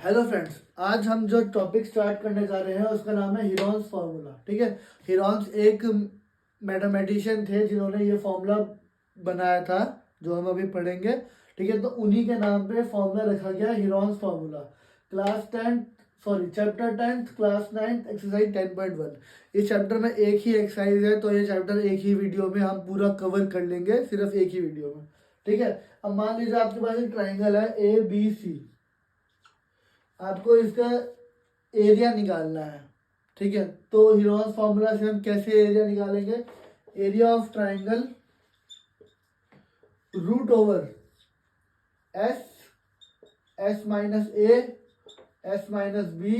Hello friends, आज हम जो टॉपिक स्टार्ट करने जा रहे हैं उसका नाम है हीरोन्स फार्मूला। ठीक है। हीरोन्स एक मैथमेटिशियन थे जिन्होंने ये फार्मूला बनाया था जो हम अभी पढ़ेंगे। ठीक है, तो उन्हीं के नाम पे फार्मूला रखा गया Heron's formula. Class 10 sorry chapter 10 class 9 exercise 10.1। इस चैप्टर में एक ही एक्सरसाइज है, तो ये चैप्टर एक ही वीडियो में हम पूरा कवर कर लेंगे, सिर्फ एक ही वीडियो में। ठीक है। अब मान लीजिए आपके पास एक ट्राइंगल है ABC। आपको इसका एरिया निकालना है। ठीक है, तो हीरोन्स फार्मूला से हम कैसे एरिया निकालेंगे? Area of triangle root over s, s minus a, s minus b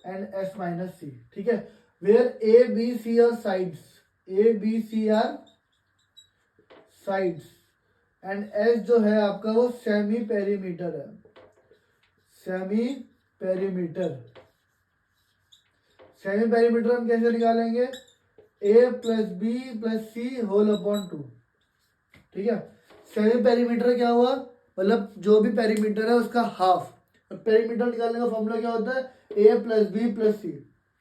and s minus c. ठीक है, where a b c are sides, a b c are sides and s जो है आपका वो सेमी पेरीमीटर है। Semi perimeter, semi perimeter हम कैसे निकालेंगे? A plus b plus c whole upon 2। ठीक है, सेमी पेरीमीटर क्या हुआ? मतलब जो भी पेरीमीटर है उसका हाफ। और पेरीमीटर निकालने का फॉर्मूला क्या होता है? ए प्लस बी प्लस सी।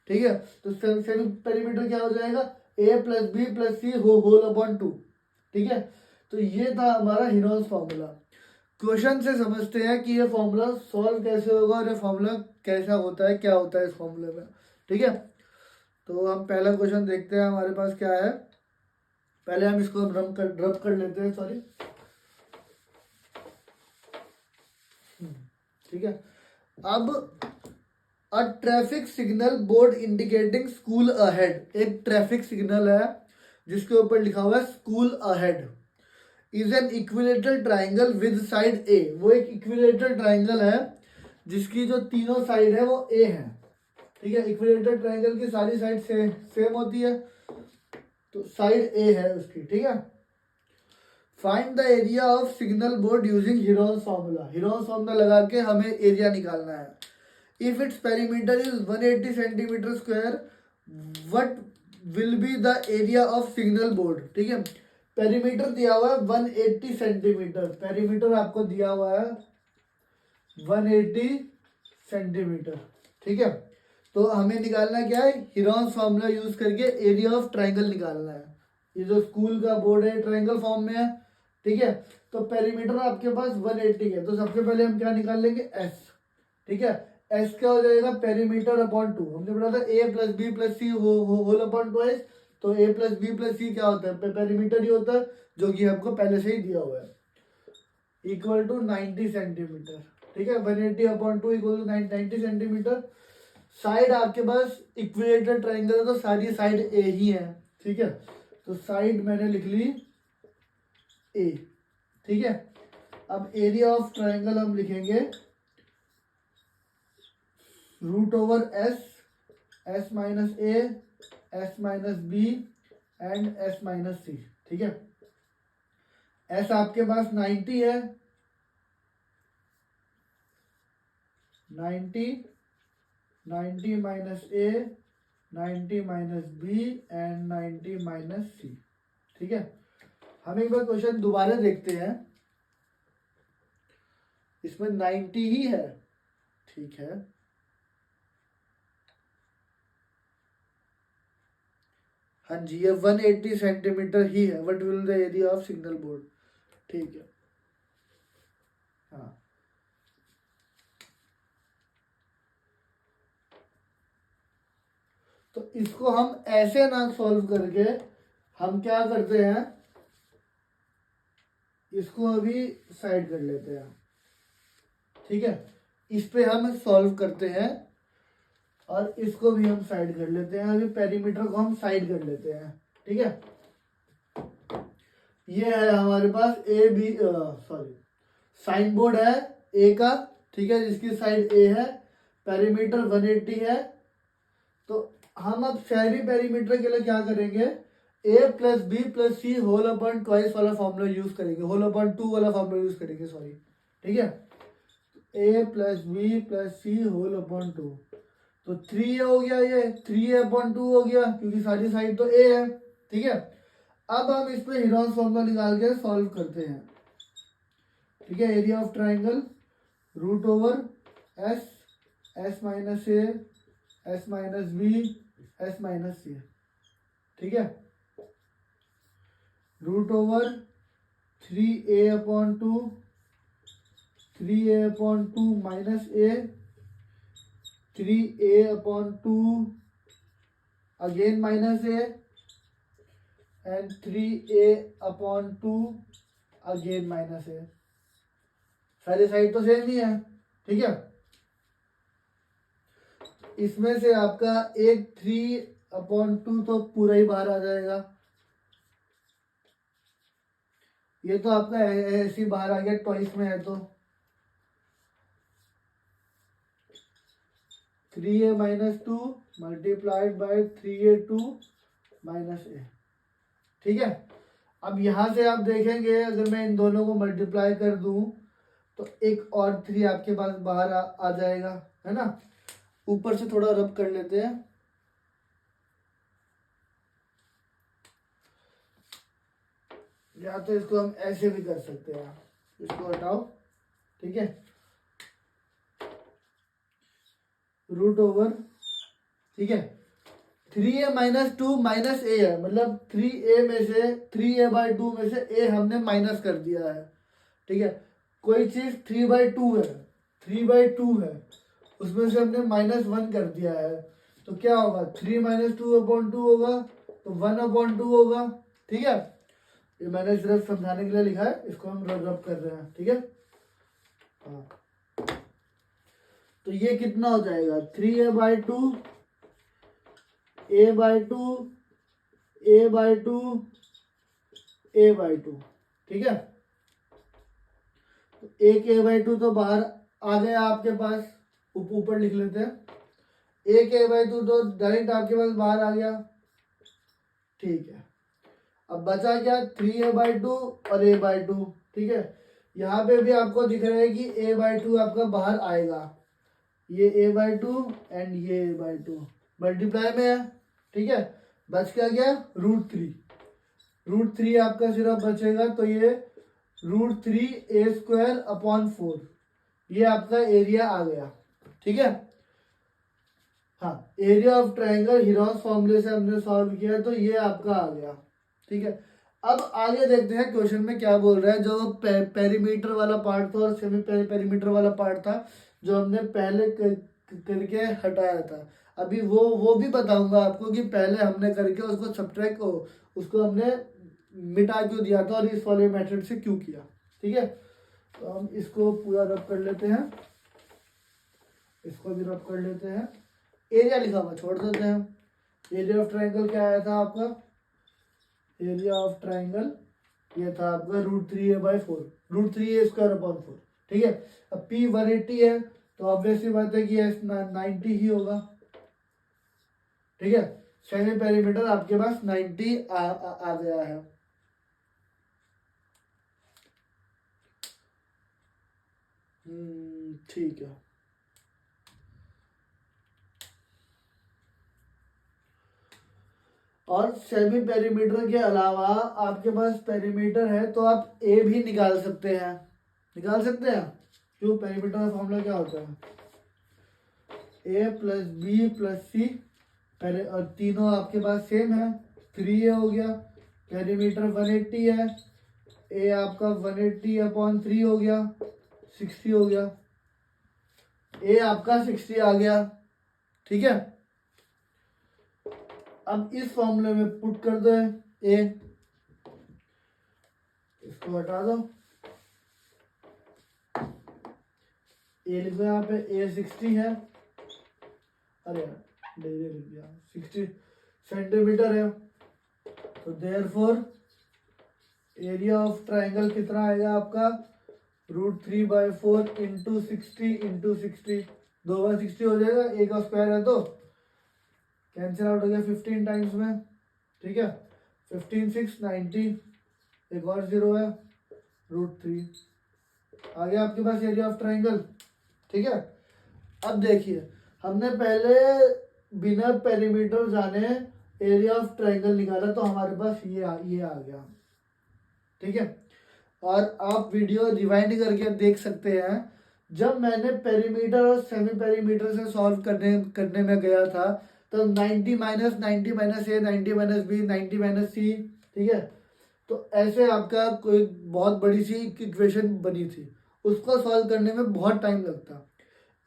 ठीक है, तो सेमी पेरीमीटर क्या हो जाएगा? ए plus b plus c whole upon 2। ठीक है, तो ये था हमारा हीरोन्स फार्मूला। क्वेश्चन से समझते हैं कि ये फॉर्मूला सॉल्व कैसे होगा और ये फॉर्मूला कैसा होता है, क्या होता है इस फॉर्मूले में। ठीक है, तो हम पहला क्वेश्चन देखते हैं हमारे पास क्या है। पहले हम इसको रब कर लेते हैं, सॉरी। ठीक है, अब a traffic signal board indicating school ahead. एक ट्रैफिक सिग्नल है जिसके ऊपर लिखा हुआ है school ahead is an equilateral triangle with side a. वो एक इक्विलेटरल ट्राइंगल है जिसकी जो तीनों साइड है वो ए है। ठीक है, इक्विलेटरल ट्राइंगल की सारी साइड सेम होती है, तो साइड ए है उसकी। ठीक है, find the area of signal board using Heron's formula. Heron's formula लगा के हमें एरिया निकालना है। If its perimeter is 180 centimetre square, what will be the area of signal board? ठीक है, पेरीमीटर दिया हुआ है 180 सेंटीमीटर। पेरीमीटर आपको दिया हुआ है 180 सेंटीमीटर। ठीक है, तो हमें निकालना क्या है? हीरोन्स फार्मूला यूज करके एरिया ऑफ ट्राइंगल निकालना है। ये जो स्कूल का बोर्ड है ट्राइंगल फॉर्म में है। ठीक है, तो पेरीमीटर आपके पास 180 है, तो सबसे पहले हम क्या निकाल लेंगे? एस। ठीक है, एस क्या हो जाएगा? Perimeter upon 2। हमने पढ़ा था ए plus b plus c whole upon 2 S. तो ए प्लस बी प्लस सी क्या होता है? पेरीमीटर ही होता है, जो कि आपको पहले से ही दिया हुआ है, इक्वल टू 90 सेंटीमीटर। ठीक है, 180 upon 2 equal to 90 centimetre. Side आपके पास इक्विलेटरल ट्राइंगल है तो सारी साइड ए ही है। ठीक है, तो साइड मैंने लिख ली ए। ठीक है, अब एरिया ऑफ ट्राइंगल हम लिखेंगे root over s, s minus a, s minus b and s minus c. ठीक है, एस आपके पास 90 है, 90 minus a, 90 minus b and 90 minus c. ठीक है, हम एक बार क्वेश्चन दोबारा देखते हैं। इसमें 90 ही है। ठीक है, हाँ जी, ये 180 सेंटीमीटर ही है। What will the area of signal board? ठीक है, हाँ। तो इसको हम ऐसे ना सॉल्व करके हम क्या करते हैं, इसको अभी साइड कर लेते हैं। ठीक है, इस पे हम सॉल्व करते हैं और इसको भी हम साइड कर लेते हैं। अभी पेरीमीटर को हम साइड कर लेते हैं। ठीक है, ये है हमारे पास a b sorry sign board है ए का। ठीक है, जिसकी साइड ए है, पेरीमीटर 180 है। तो हम अब शहरी पेरीमीटर के लिए क्या करेंगे? ए plus b plus c whole upon twice वाला फॉर्मूला यूज करेंगे, होल अपॉन 2 वाला फॉर्मूला यूज करेंगे, सॉरी। ठीक है, a plus b plus c whole upon 2, तो 3 हो गया, ये 3a/2 हो गया क्योंकि सारी साइड तो ए है। ठीक है, अब हम इस पे हीरोन्स फॉर्मूला निकाल के सॉल्व करते हैं। ठीक है, area of triangle root over s, s minus a, s minus b, s minus c, ठीक है। Root over 3a/2, 3a/2 minus a, 3a/2 again minus a, and 3a/2 again minus a. सारी side तो same ही है, ठीक है। इसमें से आपका एक 3/2 तो पूरा ही बाहर आ जाएगा। ये तो आपका ऐसे ही बाहर आ गया, ट्वाइस में है तो 3a-2 multiplied by 3a2 minus ए, ठीक है। अब यहां से आप देखेंगे अगर मैं इन दोनों को मल्टीप्लाई कर दूं तो एक और 3 आपके पास बाहर आ जाएगा, है ना। ऊपर से थोड़ा रब कर लेते हैं। या तो इसको हम ऐसे भी कर सकते हैं, इसको हटाओ, ठीक है। रूट ओवर, ठीक है, 3a-2 माइनस ए है, मतलब 3a में से 3a/2 में से a हमने माइनस कर दिया है, ठीक है। कोई चीज 3/2 है, 3/2 है, उसमें से हमने -1 कर दिया है, तो क्या होगा 3-2/2 होगा, तो 1/2 होगा, ठीक है। ये मैंने सिर्फ समझाने के लिए लिखा है, इसको हम रब कर रहे हैं, ठीक है। हाँ, तो ये कितना हो जाएगा 3a/2, a/2, a/2, a/2, ठीक है। तो एक a/2 तो बाहर आ गया आपके पास, ऊपर लिख लेते हैं। एक a/2 तो डायरेक्ट आपके पास बाहर आ गया, ठीक है। अब बचा क्या 3a/2 और a/2, ठीक है। यहाँ पे भी आपको दिख रहा है कि a/2 आपका बाहर आएगा, ये a/2 एंड ये a/2 मल्टीप्लाई में है, ठीक है। बच क्या गया √3, √3 आपका सिर्फ बचेगा, तो ये √3a² ये आपका एरिया आ गया, ठीक है। हाँ, एरिया ऑफ ट्रायंगल हीरोस फॉर्मूले से हमने सॉल्व किया, तो ये आपका आ गया, ठीक है। अब आगे देखते हैं क्वेश्चन में क्या बोल रहा है। जो पेरीमीटर वाला पार्ट था और सेमी पेरीमीटर वाला पार्ट था, जो हमने पहले करके हटाया था, अभी वो भी बताऊंगा आपको कि पहले हमने करके उसको सब्ट्रैक्ट उसको हमने मिटा क्यों दिया था और इस वाले मेथड से क्यों किया, ठीक है। तो हम इसको पूरा रब कर लेते हैं, इसको भी रब कर लेते हैं। एरिया लिखा हुआ छोड़ देते हैं। एरिया ऑफ ट्रायंगल क्या आया था आपका, एरिया ऑफ ट्रायंगल ये था आपका √3a/4, √3a²/4, ठीक है। अब P 180 है, तो ऑब्वियसली बात है कि 90 ही होगा, ठीक है। सेमी पेरीमीटर आपके पास 90 आ गया है। ठीक है। और सेमी पेरीमीटर के अलावा आपके पास पेरीमीटर है तो आप ए भी निकाल सकते हैं, निकाल सकते हैं। क्यों, पेरीमीटर का फॉर्मूला क्या होता है, a + b + c, पहले और तीनों आपके पास सेम है, 3a हो गया, पेरीमीटर 180 है, a आपका 180/3 हो गया, 60 हो गया, a आपका 60 आ गया, ठीक है। अब इस फॉर्मूले में पुट कर दो ए, इसको हटा दो, ए लिखो यहाँ पे, ए 60 है, अरे यार डेरिया लिख दिया, 60 सेंटीमीटर है, तो देयरफॉर एरिया ऑफ ट्रायंगल कितना आएगा आपका √3/4 × 60 × 60, 2 बार 60 हो जाएगा, ए का स्क्वायर है तो कैंसिल आउट हो गया 15 टाइम्स में, ठीक है। 15 6 90, एक और 0 है, √3 आ गया आपके पास एरिया ऑफ ट्रायंगल, ठीक है। अब देखिए हमने पहले बिना पेरीमीटर जाने एरिया ऑफ ट्रायंगल निकाला, तो हमारे पास ये आ गया, ठीक है। और आप वीडियो रिवाइंड करके देख सकते हैं, जब मैंने पेरीमीटर और सेमी पेरीमीटर से सॉल्व करने करने में गया था तो 90 minus 90 minus a 90 minus B 90 minus c, ठीक है। तो ऐसे आपका कोई बहुत बड़ी सी इक्वेशन बनी थी, उसको सॉल्व करने में बहुत टाइम लगता,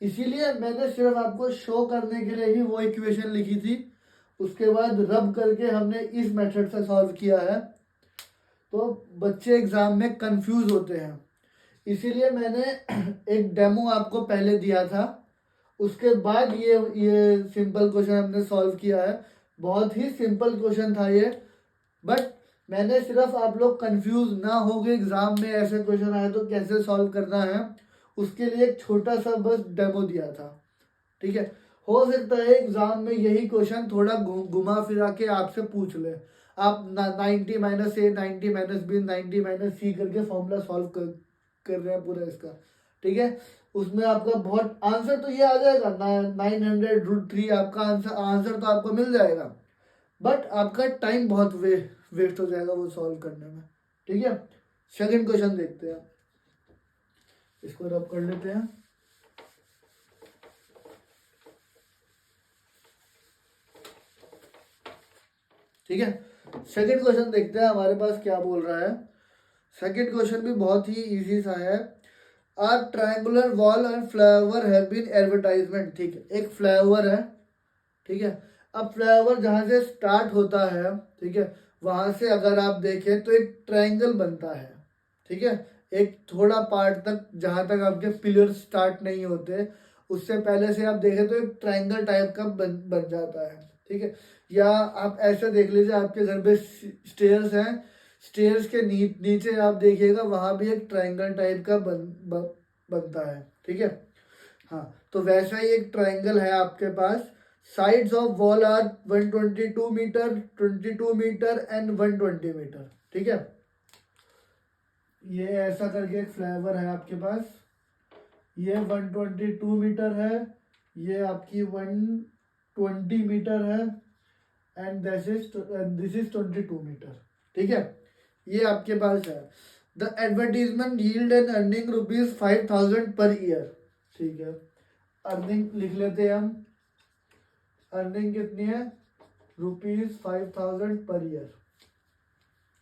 इसीलिए मैंने सिर्फ आपको शो करने के लिए ही वो इक्वेशन लिखी थी। उसके बाद रब करके हमने इस मेथड से सॉल्व किया है, तो बच्चे एग्जाम में कंफ्यूज होते हैं, इसीलिए मैंने एक डेमो आपको पहले दिया था, उसके बाद ये सिंपल क्वेश्चन हमने सॉल्व किया है। बहुत ही सिंपल क्वेश्चन था ये, बट मैंने सिर्फ आप लोग कंफ्यूज ना हो गए एग्जाम में ऐसे क्वेश्चन आए तो कैसे सॉल्व करना है, उसके लिए एक छोटा सा बस डेमो दिया था, ठीक है। हो सकता है एग्जाम में यही क्वेश्चन थोड़ा घुमा फिरा के आपसे पूछ ले, आप 90 minus a 90 minus B 90 minus सी करके फॉर्मूला सॉल्व कर रहे हैं पूरा इसका, ठीक है। उसमें आपका बहुत आंसर तो ये आ जाएगा 900√3, आपका आंसर आंसर तो आपको मिल जाएगा, बट आपका टाइम बहुत वेस्ट हो जाएगा वो सॉल्व करने में, ठीक है। सेकंड क्वेश्चन देखते हैं, इसको रब कर लेते हैं। ठीक है, सेकंड क्वेश्चन देखते हैं हमारे पास क्या बोल रहा है। सेकंड क्वेश्चन भी बहुत ही इजी सा है। A triangular wall and flyover have been advertisement, ठीक है, एक फ्लाईओवर है, ठीक है। अब फ्लाईओवर जहां से स्टार्ट होता है, ठीक है, वहां से अगर आप देखें तो एक ट्रायंगल बनता है, ठीक है। एक थोड़ा पार्ट तक जहां तक आपके पिलर स्टार्ट नहीं होते, उससे पहले से आप देखें तो एक ट्रायंगल टाइप का बन जाता है, ठीक है। या आप ऐसे देख लीजिए, आपके घर पे स्टेयर्स हैं, स्टेयर्स के नीचे आप देखिएगा वहां भी एक ट्रायंगल टाइप का बनता है, ठीक है। हाँ, तो वैसा ही एक ट्रायंगल है आपके पास। Sides of wall are 122 metre, 22 metre and 120 metre, ठीक है। ये ऐसा करके एक फ्लाईओवर है आपके पास, ये 122 मीटर है, ये आपकी 120 मीटर है, एंड दिस इज 22 मीटर, ठीक है। ये आपके पास है। The advertisement yield an earning ₹5,000 per year, ठीक है। अर्निंग लिख लेते हैं हम, अर्निंग कितनी है, ₹5,000 पर ईयर,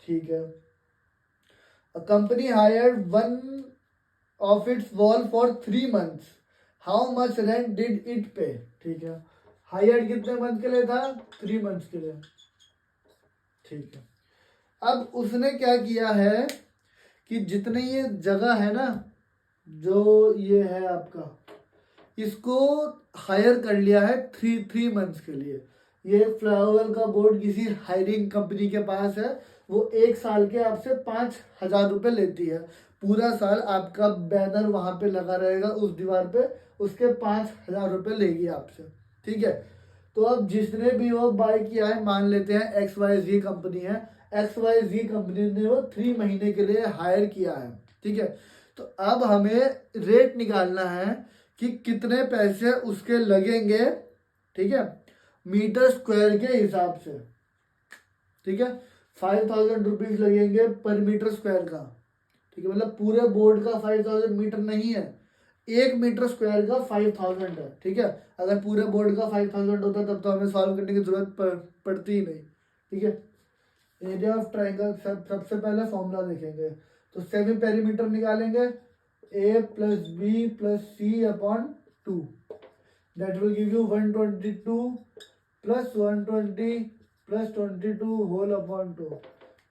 ठीक है। A company hired one of its wall for 3 months, how much rent did it पे, ठीक है। हायर्ड कितने मंथ के लिए था, 3 months के लिए, ठीक है। अब उसने क्या किया है कि जितने ये जगह है ना, जो ये है आपका, इसको हायर कर लिया है 3 months के लिए। ये फ्लाईओवर का बोर्ड किसी हायरिंग कंपनी के पास है, वो 1 साल के आपसे 5,000 रुपये लेती है, पूरा साल आपका बैनर वहां पे लगा रहेगा उस दीवार पे, उसके 5,000 रुपये लेगी आपसे, ठीक है। तो अब जिसने भी वो बाय किया है, मान लेते हैं XYZ कंपनी है, XYZ कंपनी ने वो 3 महीने के लिए हायर किया है, ठीक है। तो अब हमें रेट निकालना है कि कितने पैसे उसके लगेंगे, ठीक है, मीटर स्क्वायर के हिसाब से, ठीक है। 5,000 रुपीज लगेंगे पर मीटर स्क्वायर का, ठीक है। मतलब पूरे बोर्ड का 5,000 मीटर नहीं है, 1 मीटर स्क्वायर का 5,000 है, ठीक है। अगर पूरे बोर्ड का 5,000 होता तब तो हमें सॉल्व करने की जरूरत पड़ती ही नहीं, ठीक है। एरिया ऑफ ट्राइंगल, सबसे पहले फॉर्मूला देखेंगे, तो सेमी पेरीमीटर निकालेंगे, a plus b plus c upon 2, that will give you 122 plus 120 plus 22 whole upon 2,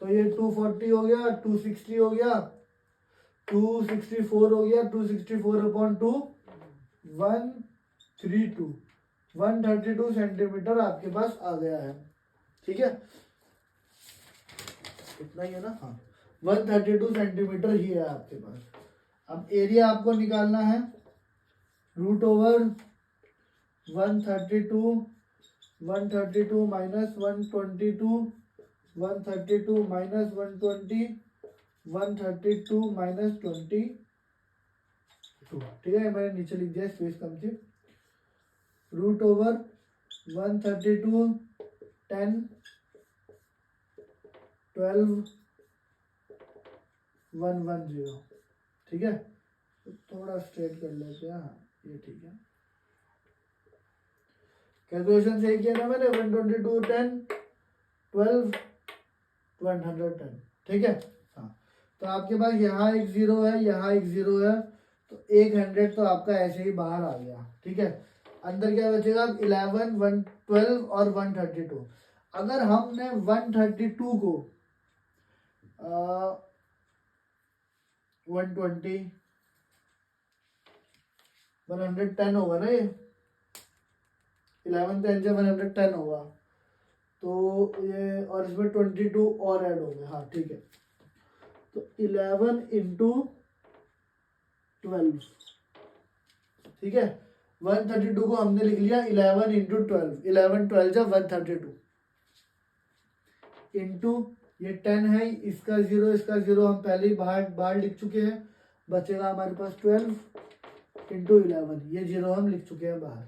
तो ये 240 हो गया, 260 हो गया, 264 हो गया, 264 अपॉन 2 132, 132 सेंटीमीटर आपके पास आ गया है, ठीक है। इतना ही है ना, हाँ, 132 सेंटीमीटर ही है आपके पास। अब एरिया आपको निकालना है, √132 132 माइनस 122 132 माइनस 120 132 माइनस 22, ठीक है। मैंने नीचे लिख दिया, स्पेस कम थी। √132 10 12 110, ठीक है। तो थोड़ा स्ट्रेट कर लेते हैं। हाँ ये ठीक है। कैलकुलेशन सही किया ना मैंने, 122 10 12 110, ठीक है। हाँ तो आपके पास यहाँ एक जीरो है, यहाँ एक जीरो है, तो 100 तो आपका ऐसे ही बाहर आ गया, ठीक है। अंदर क्या बचेगा, 11 112 और 132। अगर हमने 132 को 120 110 होगा ना, ये 11 10 से 110 होगा, तो ये और इसमें 22 और ऐड होंगे। हाँ ठीक है, तो 11 इंटू 12, ठीक है। 132 को हमने लिख लिया 11 इंटू 12, 11 12 जब 132 इंटू ये 10 है, इसका जीरो इसका जीरो हम पहले ही बाहर बाहर लिख चुके हैं, बचेगा हमारे पास 12 इंटू 11, ये जीरो हम लिख चुके हैं बाहर,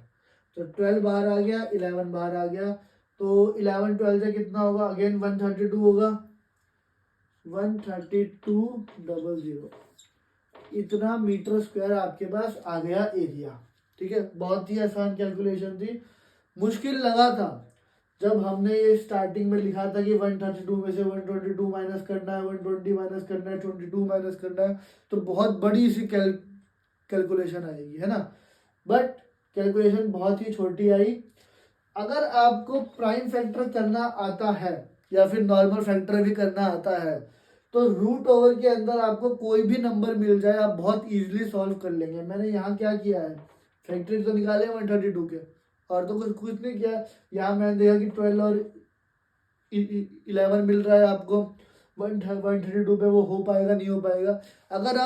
तो 12 बाहर आ गया, 11 बाहर आ गया, तो 11 12 से कितना होगा, अगेन 132 होगा, 13200, इतना मीटर स्क्वायर आपके पास आ गया एरिया, ठीक है। बहुत ही आसान कैलकुलेशन थी, मुश्किल लगा था जब हमने ये स्टार्टिंग में लिखा था कि 132 में से 122 माइनस करना है, 120 माइनस करना है, 22 माइनस करना है, तो बहुत बड़ी सी कैलकुलेशन आएगी, है ना। बट कैलकुलेशन बहुत ही छोटी आई। अगर आपको प्राइम फैक्टर करना आता है या फिर नॉर्मल फैक्टर भी करना आता है, तो रूट ओवर के अंदर आपको कोई भी नंबर मिल जाए आप बहुत इजीली सॉल्व कर लेंगे। मैंने यहाँ क्या किया है, फैक्टरी तो निकाले 132 के, और तो कुछ कुछ नहीं किया। यहाँ मैंने देखा कि 12 और 11 मिल रहा है आपको, 132 पे वो हो पाएगा नहीं हो पाएगा। अगर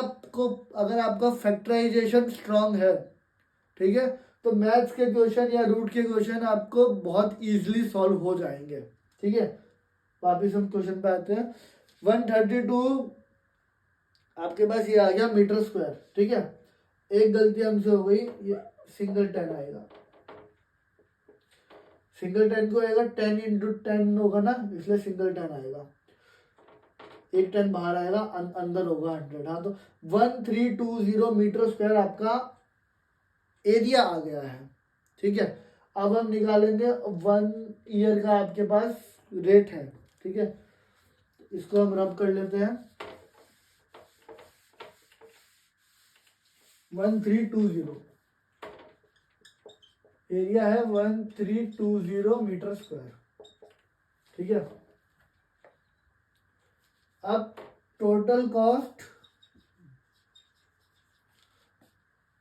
आपका फैक्टराइजेशन स्ट्रांग है, ठीक है, तो मैथ्स के क्वेश्चन या रूट के क्वेश्चन आपको बहुत इजीली सॉल्व हो जाएंगे, ठीक है। वापिस हम क्वेश्चन पे आते हैं। 132 आपके पास ये आ गया मीटर स्क्वायर, ठीक है। एक गलती हमसे हो गई, ये सिंगल 10 आएगा, सिंगल 10 को आएगा 10 इंटू 10 होगा ना, इसलिए सिंगल 10 आएगा, एक 10 बाहर आएगा, अंदर होगा 100। हाँ तो 1320 मीटर स्क्वायर आपका एरिया आ गया है, ठीक है। अब हम निकालेंगे 1 ईयर का आपके पास रेट है, ठीक है। इसको हम रब कर लेते हैं, 1320 एरिया है, 1320 मीटर स्क्वायर, ठीक है। अब टोटल कॉस्ट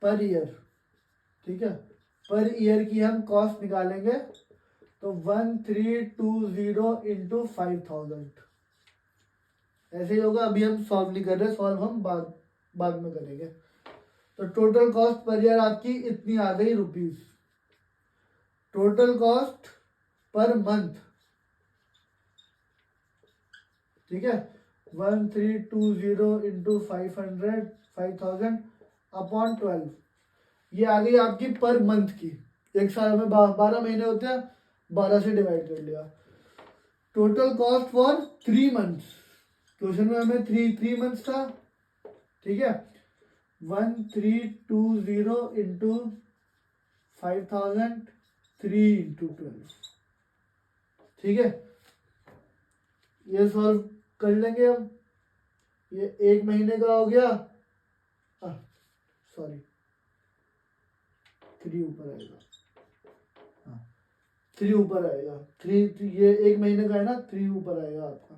पर ईयर, ठीक है, पर ईयर की हम कॉस्ट निकालेंगे, तो 1320 इंटू 5000 ऐसे ही होगा। अभी हम सॉल्व नहीं कर रहे, सॉल्व हम बाद में करेंगे। तो टोटल कॉस्ट पर ईयर आपकी इतनी आ गई rupees. Total cost per month, ठीक है, 1320 इंटू 5000 अपॉन 12, ये आ गई आपकी पर मंथ की। एक साल में 12 महीने होते हैं, 12 से डिवाइड कर लिया। Total cost for 3 months, question में हमें थ्री मंथ्स था, ठीक है। 1320 इंटू 5000, 3 इंटू 12, ठीक है। ये सॉल्व कर लेंगे हम, ये एक महीने का हो गया, सॉरी 3 ऊपर आएगा, हाँ 3 ऊपर आएगा, 3 ये एक महीने का है ना, 3 ऊपर आएगा आपका।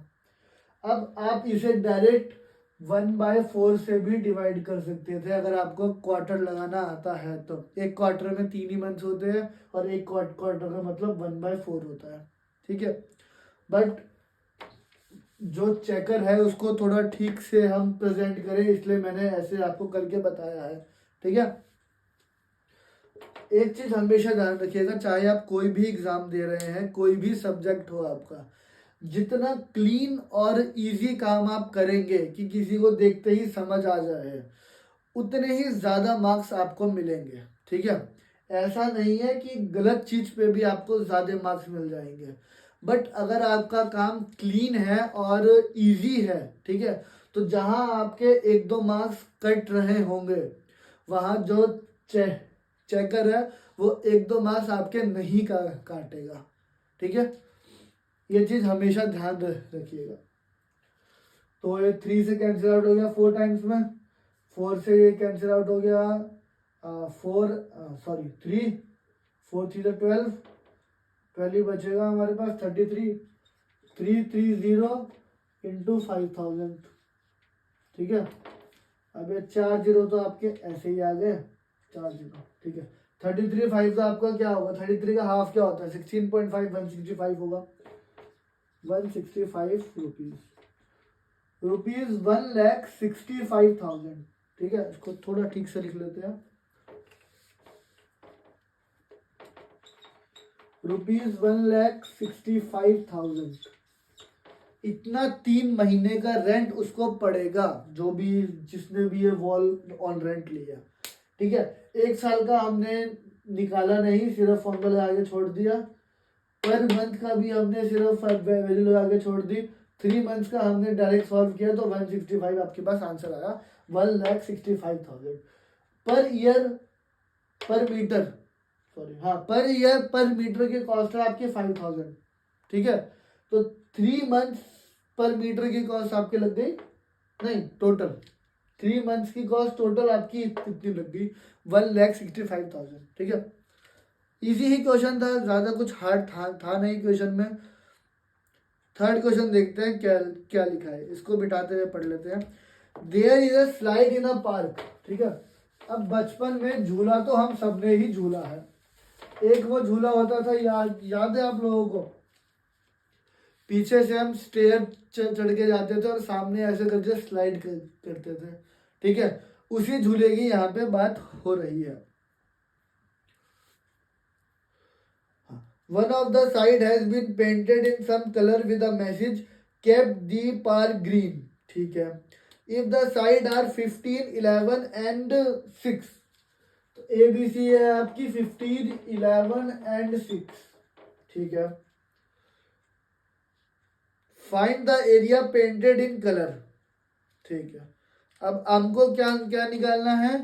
अब आप इसे डायरेक्ट 1/4 से भी डिवाइड कर सकते थे अगर आपको क्वार्टर लगाना आता है तो। एक क्वार्टर में 3 ही मंथ्स होते हैं और एक क्वार्टर का मतलब 1/4 होता है, ठीक है। बट जो चेकर है उसको थोड़ा ठीक से हम प्रेजेंट करें, इसलिए मैंने ऐसे आपको करके बताया है, ठीक है। एक चीज हमेशा ध्यान रखिएगा, चाहे आप कोई भी एग्जाम दे रहे हैं, कोई भी सब्जेक्ट हो आपका, जितना क्लीन और इजी काम आप करेंगे कि किसी को देखते ही समझ आ जाए, उतने ही ज़्यादा मार्क्स आपको मिलेंगे, ठीक है। ऐसा नहीं है कि गलत चीज़ पे भी आपको ज़्यादा मार्क्स मिल जाएंगे, बट अगर आपका काम क्लीन है और इजी है, ठीक है, तो जहाँ आपके 1-2 मार्क्स कट रहे होंगे वहाँ जो चेकर है वो 1-2 मार्क्स आपके नहीं काटेगा। ठीक है, ये चीज़ हमेशा ध्यान रखिएगा। तो ये 3 से कैंसिल आउट हो गया 4 टाइम्स में, 4 से ये कैंसिल आउट हो गया 3, 4 3 12, 12 ही बचेगा हमारे पास 33, 330 इंटू 5000। ठीक है, अब ये 4 0 तो आपके ऐसे ही आ गए, 4 0। ठीक है, 33 5 का आपका क्या होगा, 33 का हाफ क्या होता है, 16.5, 165 होगा, 165 रुपीज 1,65,000। ठीक है, इसको थोड़ा ठीक से लिख लेते हैं, रुपीज 1,65,000। इतना 3 महीने का रेंट उसको पड़ेगा, जो भी जिसने भी ये वॉल ऑन रेंट लिया। ठीक है, 1 साल का हमने निकाला नहीं, सिर्फ फॉर्मूला लगा के छोड़ दिया। पर मंथ का भी हमने सिर्फ वैल्यू लगा के छोड़ दी। 3 मंथ्स का हमने डायरेक्ट सॉल्व किया तो 165 आपके पास आंसर आया, 1,65,000 पर ईयर पर मीटर, पर ईयर पर मीटर की कॉस्ट है आपके 5,000। ठीक है, तो 3 मंथ्स पर मीटर की कॉस्ट आपके लग गई, नहीं टोटल 3 मंथ्स की कॉस्ट टोटल आपकी कितनी लग गई, 1,65,000। ठीक है, इजी ही क्वेश्चन था, ज़्यादा कुछ हार्ड था नहीं क्वेश्चन में। थर्ड क्वेश्चन देखते हैं क्या क्या लिखा है, इसको बिठाते हुए पढ़ लेते हैं। There is a slide in a park. ठीक है, अब बचपन में झूला तो हम सबने ही झूला है। एक वो झूला होता था, याद है आप लोगों को, पीछे से हम स्टेयर चढ़ के जाते थे और सामने ऐसे करके स्लाइड करते थे। ठीक है, उसी झूले की यहाँ पे बात हो रही है। One of the side has been painted in some color with a message kept the park green. ठीक है, if the side are 15, 11 and 6, तो ABC है आपकी 15, 11 and 6। ठीक है, find the area painted in colour. ठीक है, अब हमको क्या क्या निकालना है,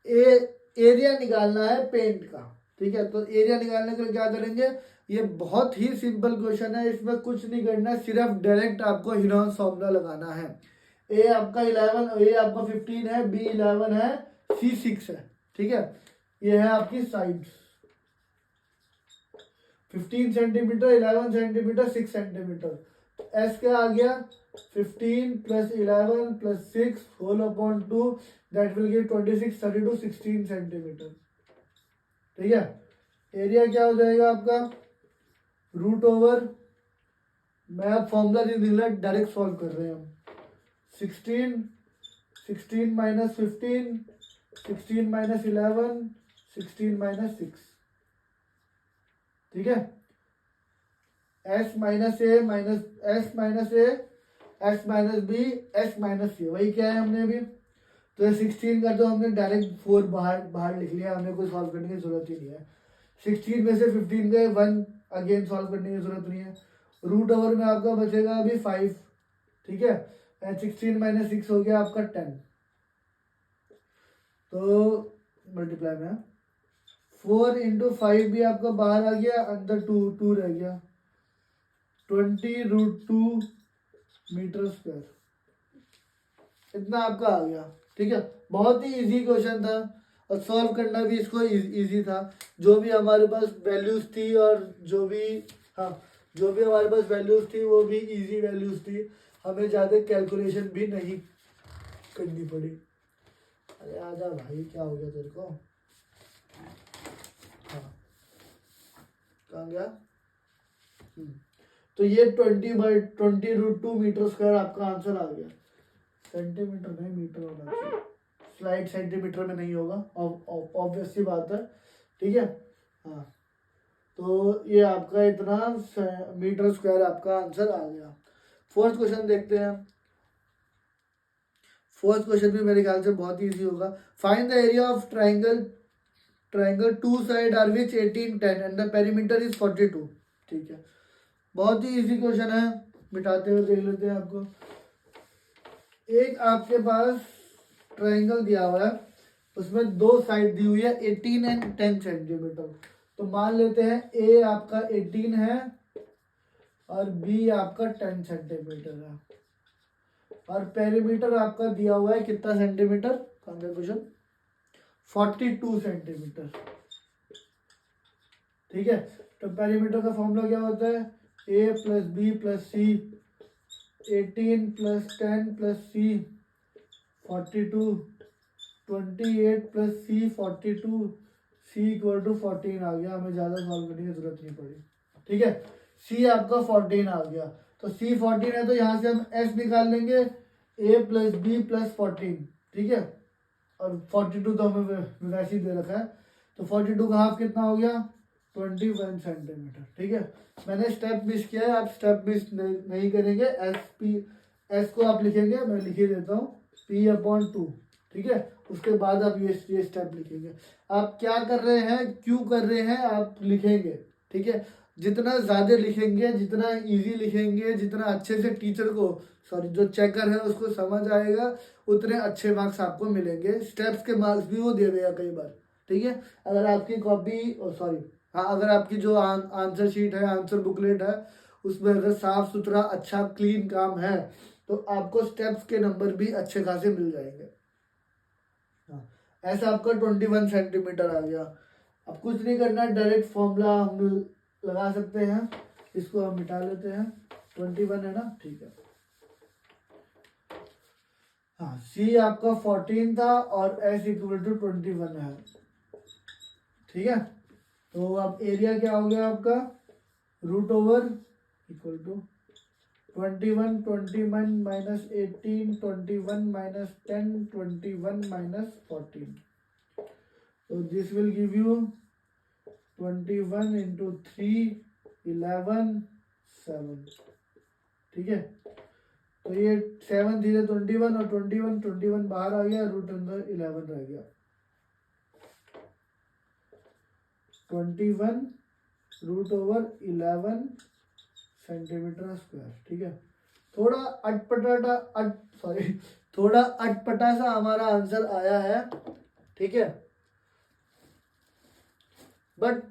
एरिया निकालना है पेंट का। ठीक है, तो एरिया निकालने के लिए क्या करेंगे, ये बहुत ही सिंपल क्वेश्चन है, इसमें कुछ नहीं करना, सिर्फ डायरेक्ट आपको हेरोल्ड्स फॉर्मूला लगाना है। ए आपका 11, ए आपका 15 है, बी 11 है, सी 6 है। ठीक है, ये है आपकी side, 15 centimetre, 11 centimetre, 6 centimetre. S क्या आ गया, 15 + 11 + 6 whole upon 2, that will give 26, 32, 16 centimetre. ठीक है, एरिया क्या हो जाएगा आपका, √, मैं आप फॉर्मूला नहीं निकला, डायरेक्ट सॉल्व कर रहे हैं हम। 16 16 - 15, 16 - 11, 16 - 6। ठीक है, S - A S - A, S - B, S - C, वही क्या है हमने अभी। तो ये 16 का तो हमने डायरेक्ट 4 बाहर लिख लिया, हमें कोई सॉल्व करने की जरूरत ही नहीं है। 16 में से 15 का 1 अगेन सॉल्व करने की जरूरत नहीं है। √, में आपका बचेगा अभी 5। ठीक है, एंड 16 - 6 हो गया आपका 10। तो मल्टीप्लाई में 4 × 5 भी आपका बाहर आ गया, अंदर 2 रह गया, 20 √2 मीटर स्क्वायर, इतना आपका आ गया। ठीक है, बहुत ही इजी क्वेश्चन था और सॉल्व करना भी इसको इजी था। जो भी हमारे पास वैल्यूज थी और जो भी हमारे पास वैल्यूज थी वो भी इजी वैल्यूज थी, हमें ज़्यादा कैलकुलेशन भी नहीं करनी पड़ी। अरे आजा भाई, क्या हो गया तेरे को, हाँ कहाँ गया। तो ये 20 / 2 मीटर स्क्वायर आपका आंसर आ गया। सेंटीमीटर नहीं, मीटर होना चाहिए, स्लाइड सेंटीमीटर में नहीं होगा, ऑब्वियस सी बात है। ठीक है, हाँ, तो ये आपका इतना मीटर स्क्वायर आपका आंसर आ गया। फोर्थ क्वेश्चन देखते हैं। फोर्थ क्वेश्चन भी मेरे ख्याल से बहुत ही इजी होगा। Find the area of triangle 2 side are which 18, 10 and the perimeter is 42। ठीक है, बहुत ही इजी क्वेश्चन है, मिटाते हुए देख लेते हैं आपको। एक आपके पास ट्राइंगल दिया हुआ है उसमें दो साइड दी हुई है 18 एंड 10 सेंटीमीटर। तो मान लेते हैं ए आपका 18 है और बी आपका 10 सेंटीमीटर है, और पेरीमीटर आपका दिया हुआ है कितना सेंटीमीटर, क्वेश्चन 42 सेंटीमीटर। ठीक है, तो पेरीमीटर का फॉर्मूला क्या होता है, a plus b plus c, 18 plus 10 plus c 42, 28 plus c 42, c equal to 14 आ गया, हमें ज़्यादा सॉल्व करने की जरूरत नहीं पड़ी। ठीक है, सी आपका 14 आ गया, तो सी 14 है तो यहाँ से हम एस निकाल लेंगे, ए प्लस बी प्लस 14। ठीक है, और 42 तो हमें वैसे ही दे रखा है, तो 42 का हाफ कितना हो गया 21 सेंटीमीटर। ठीक है, मैंने स्टेप मिस किया है, आप स्टेप मिस नहीं करेंगे। एस को आप लिखेंगे, मैं लिख ही देता हूँ, P/2। ठीक है, उसके बाद आप ये स्टेप लिखेंगे। आप क्या कर रहे हैं, क्यों कर रहे हैं, आप लिखेंगे। ठीक है, जितना ज़्यादा लिखेंगे, जितना इजी लिखेंगे, जितना अच्छे से टीचर को, सॉरी जो चेकर है उसको समझ आएगा, उतने अच्छे मार्क्स आपको मिलेंगे। स्टेप्स के मार्क्स भी वो दे देगा कई बार। ठीक है, अगर आपकी कॉपी, सॉरी हाँ, अगर आपकी जो आंसर शीट है, आंसर बुकलेट है, उसमें अगर साफ सुथरा अच्छा क्लीन काम है, तो आपको स्टेप्स के नंबर भी अच्छे खासे मिल जाएंगे। हाँ, ऐसा आपका 21 सेंटीमीटर आ गया। अब कुछ नहीं करना, डायरेक्ट फॉर्मूला हम लगा सकते हैं, इसको हम मिटा लेते हैं। 21 है ना, ठीक है। हाँ, सी आपका 14 था और एस इक्वल टू 21 है। ठीक है, तो अब एरिया क्या हो गया आपका, root over equal to 21, 21 minus 18, 21 minus 10, 21 minus 14। तो this will give you 21 into 3, 11, 7। ठीक है, तो ये 7 धीरे 21 और 21 बाहर आ गया, रूट अंदर 11 रह गया। 21 रूट ओवर 11 सेंटीमीटर स्क्वायर। ठीक है, थोड़ा थोड़ा अटपटा सा हमारा आंसर आया है। ठीक है, बट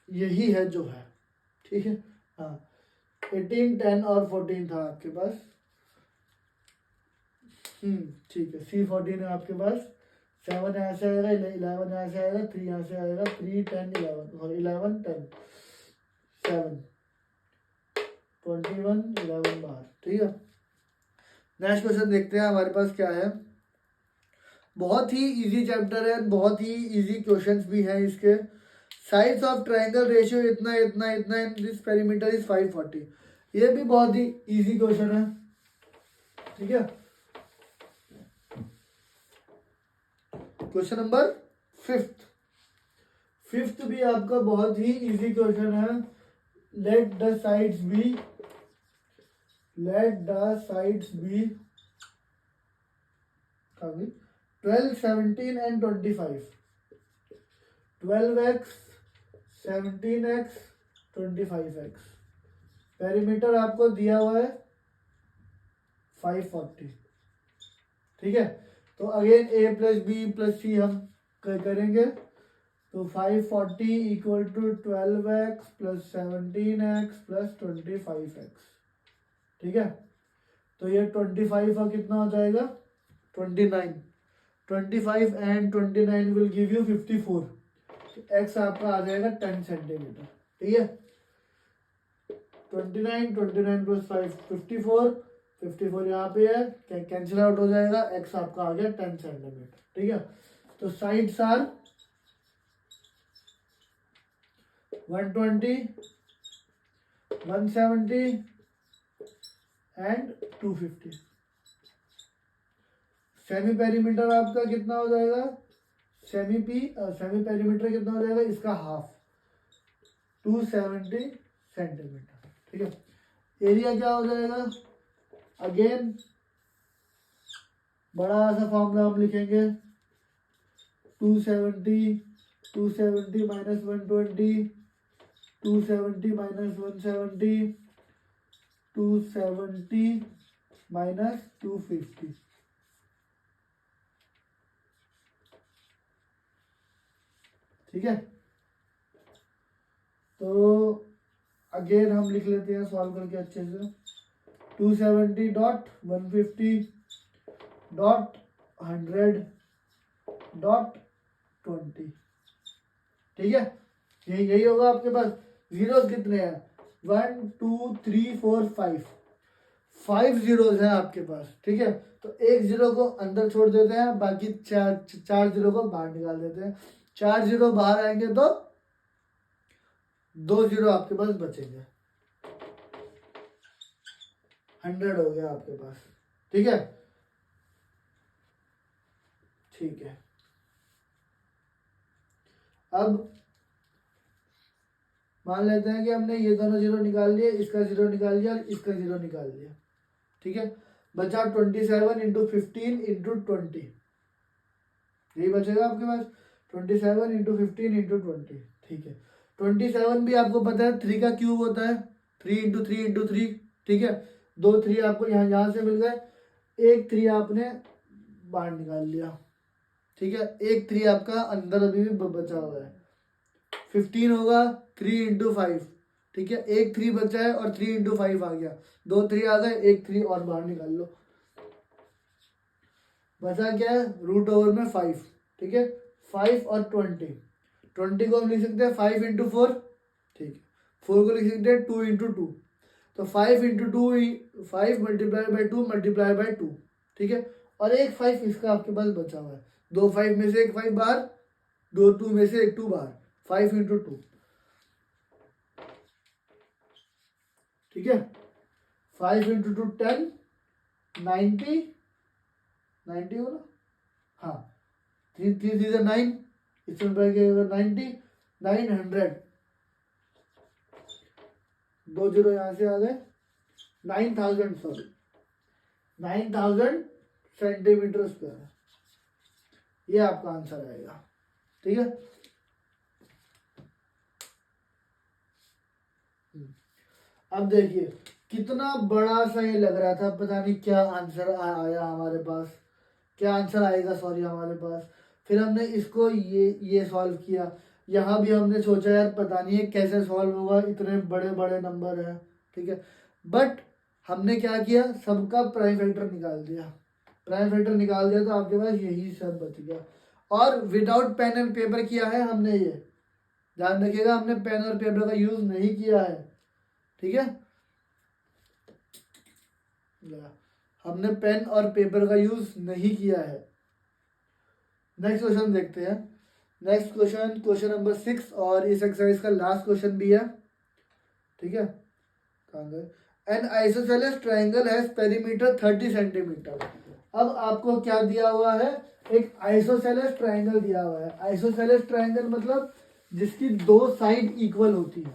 यही है जो है। ठीक है, हाँ, 18, 10 और 14 था आपके पास। ठीक है, C14 है आपके पास, 7 यहाँ से आएगा, 11 यहाँ से आएगा, 3 यहाँ से आएगा, 3, 10, 11 और 11, 10, 7, 21, 11 बाहर। ठीक है, नेक्स्ट क्वेश्चन देखते हैं हमारे पास क्या है। बहुत ही इजी चैप्टर है, बहुत ही इजी क्वेश्चंस भी हैं इसके। साइड्स ऑफ ट्रायंगल रेशियो इतना इतना इतना, दिस पेरीमीटर इज 540। ये भी बहुत ही इजी क्वेश्चन है। ठीक है, क्वेश्चन नंबर 5th भी आपका बहुत ही इजी क्वेश्चन है। Let the sides be 12, 17 and 25, 12x, 17x, 25x। Perimeter आपको दिया हुआ है 540। ठीक है, तो again a plus b plus c हम करेंगे, तो 540 equal to 12x plus 17x plus 25x। ठीक है, तो ये 25 का कितना हो जाएगा 29, 25 and 29 will give you 54। X आपका आ जाएगा 10 सेंटीमीटर। ठीक है, 29 प्लस 5 54, 54 यहाँ पे है, कैंसिल आउट हो जाएगा, एक्स आपका आ गया 10 सेंटीमीटर। ठीक है, तो sides are 120, 170 and 250। Semi perimeter आपका कितना हो जाएगा, सेमी पेरीमीटर कितना हो जाएगा, इसका हाफ 270 सेंटीमीटर। ठीक है, एरिया क्या हो जाएगा, अगेन बड़ा सा फॉर्मूला हम लिखेंगे, 270 माइनस 120, 270 माइनस 170, 270 माइनस 250। ठीक है, तो अगेन हम लिख लेते हैं सॉल्व करके अच्छे से। 270.150.100.20, ठीक है, यही होगा आपके पास। जीरोस कितने हैं? 1 2 3 4 5, 5 जीरोस हैं आपके पास, ठीक है। तो एक जीरो को अंदर छोड़ देते हैं, बाकी चार जीरो को बाहर निकाल देते हैं। 4 जीरो बाहर आएंगे तो 2 जीरो आपके पास बचेंगे। 100 हो गया आपके पास, ठीक है, ठीक है। अब मान लेते हैं कि हमने ये दोनों जीरो निकाल लिए, इसका जीरो निकाल लिया और इसका जीरो निकाल लिया, ठीक है। बचा 27 इंटू 15 इंटू 20, यही बचेगा आपके पास। 27 इंटू 15 इंटू 20, ठीक है। 27 भी आपको पता है 3 का क्यूब होता है, 3 इंटू 3 इंटू 3, ठीक है। 2 3 आपको यहाँ से मिल गए, एक 3 आपने बाहर निकाल लिया, ठीक है। एक 3 आपका अंदर अभी भी बचा हुआ है। 15 होगा 3 इंटू 5, ठीक है। एक 3 बचा है और 3 इंटू 5 आ गया, 2 3 आ गए, एक 3 और बाहर निकाल लो। बचा क्या है? रूट ओवर में 5, ठीक है। 5 और 20 को हम लिख सकते हैं 5 इंटू 4, ठीक है। 4 को लिख सकते हैं 2 इंटू 2, तो 5 into 2, 5 multiply by 2 multiply by 2, ठीक है। और एक 5 इसका आपके पास बचा हुआ है, 2 5 में से एक 5 बाहर, 2 2 में से एक 2 बाहर, 5 इंटू 2, ठीक है। 5 इंटू 2 10, 90 हो ना, हाँ, 3 3 3 9, इसमें बढ़ गया 90, 900, 2 जीरो यहाँ से आ गए, 9000, सॉरी 9000 सेंटीमीटर स्क्वायर, ये आपका आंसर आएगा, ठीक है। अब देखिए कितना बड़ा सा ये लग रहा था, पता नहीं क्या आंसर आया हमारे पास, क्या आंसर आएगा सॉरी हमारे पास। फिर हमने इसको ये सॉल्व किया, यहाँ भी हमने सोचा यार पता नहीं है कैसे सॉल्व होगा, इतने बड़े बड़े नंबर हैं, ठीक है। बट हमने क्या किया, सबका प्राइम फैक्टर निकाल दिया, प्राइम फैक्टर निकाल दिया तो आपके पास यही सब बच गया। और विदाउट पेन एंड पेपर किया है हमने, ये ध्यान रखिएगा, हमने पेन और पेपर का यूज नहीं किया है, ठीक है। हमने पेन और पेपर का यूज नहीं किया है। नेक्स्ट क्वेश्चन देखते हैं। नेक्स्ट क्वेश्चन, क्वेश्चन नंबर 6, और इस एक्सरसाइज का लास्ट क्वेश्चन भी है, ठीक है। N isosceles triangle has perimeter 30 centimetre. अब आपको क्या दिया हुआ है, एक आइसोसेलेस ट्राइंगल दिया हुआ है। आइसोसेलेस ट्राइंगल मतलब जिसकी 2 साइड इक्वल होती है,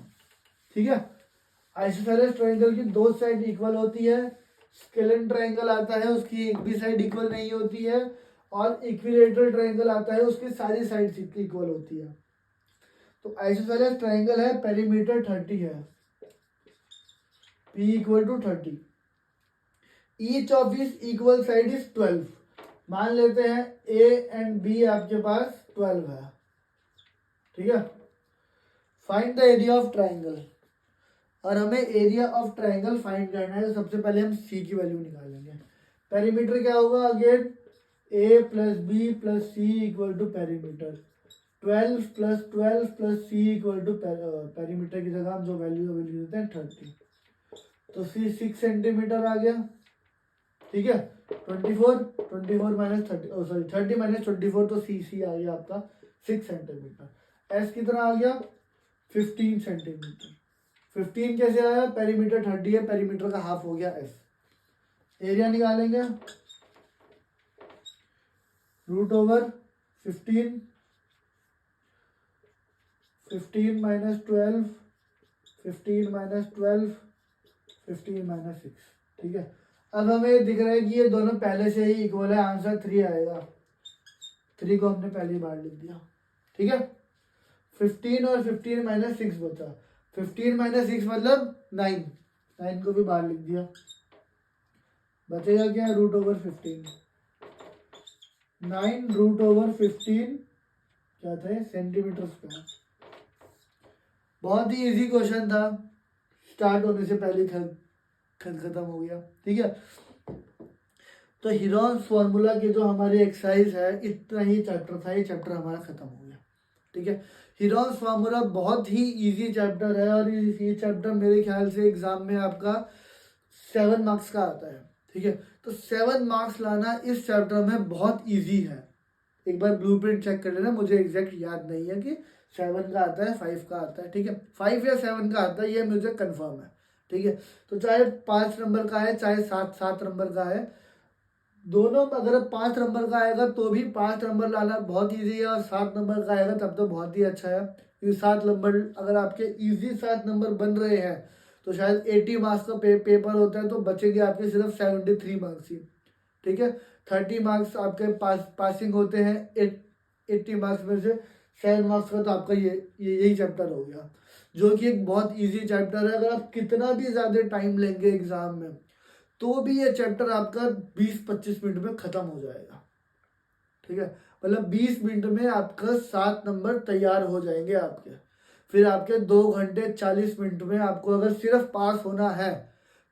ठीक है। आइसोसेलेस ट्राइंगल की 2 साइड इक्वल होती है। स्केलेन ट्राइंगल आता है, उसकी एक भी साइड इक्वल नहीं होती है। और इक्विलेटरल ट्राइंगल आता है, उसकी सारी साइड्स इक्वल होती है। तो आइसोसेलेस ट्राइंगल है, पेरीमीटर 30 है, P equal to 30, each of this equal side is 12। मान लेते हैं A एंड B आपके पास 12 है, ठीक है। Find the area of triangle, और हमें एरिया ऑफ ट्राइंगल फाइंड करना है। तो सबसे पहले हम C की वैल्यू निकालेंगे। पेरीमीटर क्या होगा, again A plus b plus c equal to perimeter, 12 plus 12 plus c equal to perimeter की जगह हम जो वैल्यू लिख देते हैं 30, तो C 6 सेंटीमीटर आ गया, ठीक है। 24 माइनस 30, सॉरी 30 माइनस 24, तो C आ गया आपका 6 सेंटीमीटर। S कितना आ गया, 15 सेंटीमीटर। 15 कैसे आया, पेरीमीटर 30 है, पेरीमीटर का हाफ हो गया S। एरिया निकालेंगे, root over 15, 15 minus 12, 15 minus 12, 15 minus 6, ठीक है। अब हमें दिख रहा है कि ये दोनों पहले से ही इक्वल है, आंसर 3 आएगा। 3 को हमने पहली बार लिख दिया, ठीक है। 15 और 15 माइनस 6 बचा, 15 माइनस 6 मतलब 9, 9 को भी बाहर लिख दिया। बचेगा क्या, रूट ओवर 15, 9 रूट ओवर 15 क्या था ये, सेंटीमीटर स्क्वायर। बहुत ही इजी क्वेश्चन था, स्टार्ट होने से पहले खत्म हो गया। ठीक है, तो हीरोन्स फार्मूला की जो हमारी एक्सरसाइज है, इतना ही चैप्टर था, ये चैप्टर हमारा खत्म हो गया। ठीक है, हीरोन्स फार्मूला बहुत ही इजी चैप्टर है, और ये चैप्टर मेरे ख्याल से एग्जाम में आपका 7 मार्क्स का आता है। ठीक है, तो 7 मार्क्स लाना इस चैप्टर में बहुत इजी है। एक बार ब्लूप्रिंट चेक कर लेना, मुझे एग्जैक्ट याद नहीं है कि 7 का आता है 5 का आता है। ठीक है, 5 या 7 का आता है, ये मुझे कंफर्म है। ठीक है, तो चाहे 5 नंबर का है, चाहे 7 नंबर का है, दोनों में अगर 5 नंबर का आएगा तो भी 5 नंबर लाना बहुत ईजी है, और 7 नंबर का आएगा तब तो बहुत ही अच्छा है। क्योंकि 7 नंबर अगर आपके इजी 7 नंबर बन रहे हैं तो शायद 80 मार्क्स का पेपर होता है, तो बचेंगे आपके सिर्फ 73 मार्क्स ही। ठीक है, 30 मार्क्स आपके पासिंग होते हैं, 80 मार्क्स में से 7 मार्क्स का तो आपका यही चैप्टर हो गया, जो कि एक बहुत इजी चैप्टर है। अगर आप कितना भी ज़्यादा टाइम लेंगे एग्जाम में तो भी ये चैप्टर आपका 20-25 मिनट में खत्म हो जाएगा। ठीक है, मतलब 20 मिनट में आपका 7 नंबर तैयार हो जाएंगे आपके। फिर आपके 2 घंटे 40 मिनट में आपको अगर सिर्फ पास होना है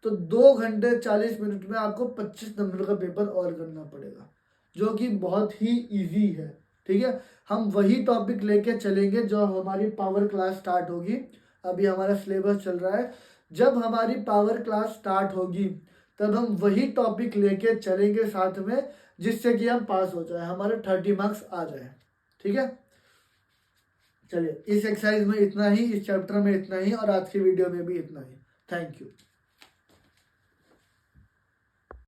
तो 2 घंटे 40 मिनट में आपको 25 नंबर का पेपर और करना पड़ेगा, जो कि बहुत ही इजी है। ठीक है, हम वही टॉपिक लेके चलेंगे जो हमारी पावर क्लास स्टार्ट होगी। अभी हमारा सिलेबस चल रहा है, जब हमारी पावर क्लास स्टार्ट होगी तब हम वही टॉपिक लेके चलेंगे साथ में, जिससे कि हम पास हो जाए, हमारे 30 मार्क्स आ जाए। ठीक है, चलिए इस एक्सरसाइज में इतना ही, इस चैप्टर में इतना ही, और आज की वीडियो में भी इतना ही। Thank you.